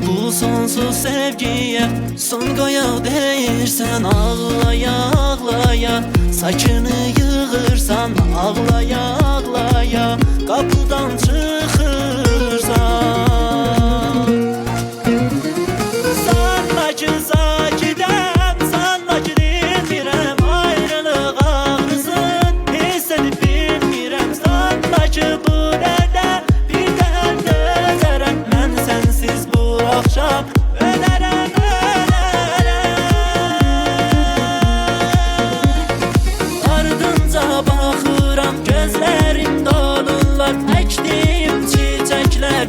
bu sonsuz sevgiye son qoyaq deyirsən, ağlaya ağlaya saçını yığırsan, ağlaya ağlaya qapıdan çıxırsan. Sanma ki sakidəm, sanma ki dinmirəm, ayrılıq ağrısın hiss edib bilmirəm. Sanma ki bu dədə bir dəhər dözərəm, mən sənsiz bu axşam ölərəm, ölərəm. Ardınca baxıram, gözlərim dolurlar, əkdiyim çiçəklər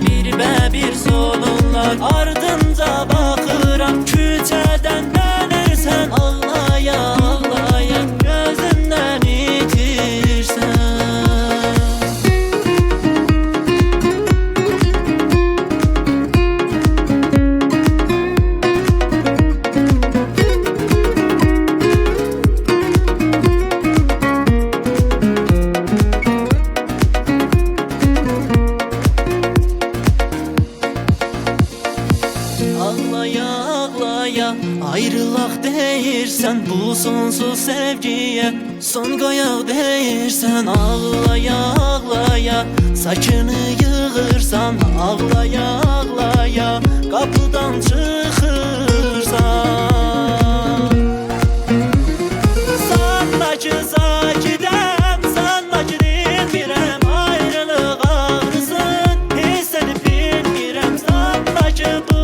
bir solurlar. Ardınca baxıram, küçədən dönürsən, ağlaya ağlaya gözümdən itirsən. Ağlaya ağlaya ayrılaq deyirsən, bu sonsuz sevgiye son qoyaq deyirsən. Ağlaya ağlaya saçını yığırsan, ağlaya ağlaya qapıdan çıxırsan. Sanma ki sakidəm, sanma ki dinmirəm, ayrılıq ağrısın hiss edib bilmirəm. Sanma ki bu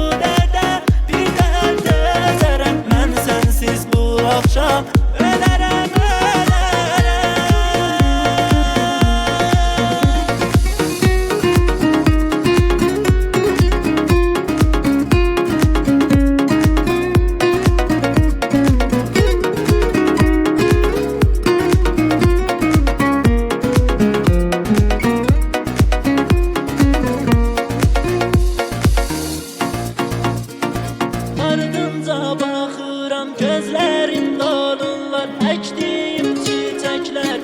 akşam ölərəm, ardınca baxıram, gözlərim dolurlar, əkdiyim çiçəklər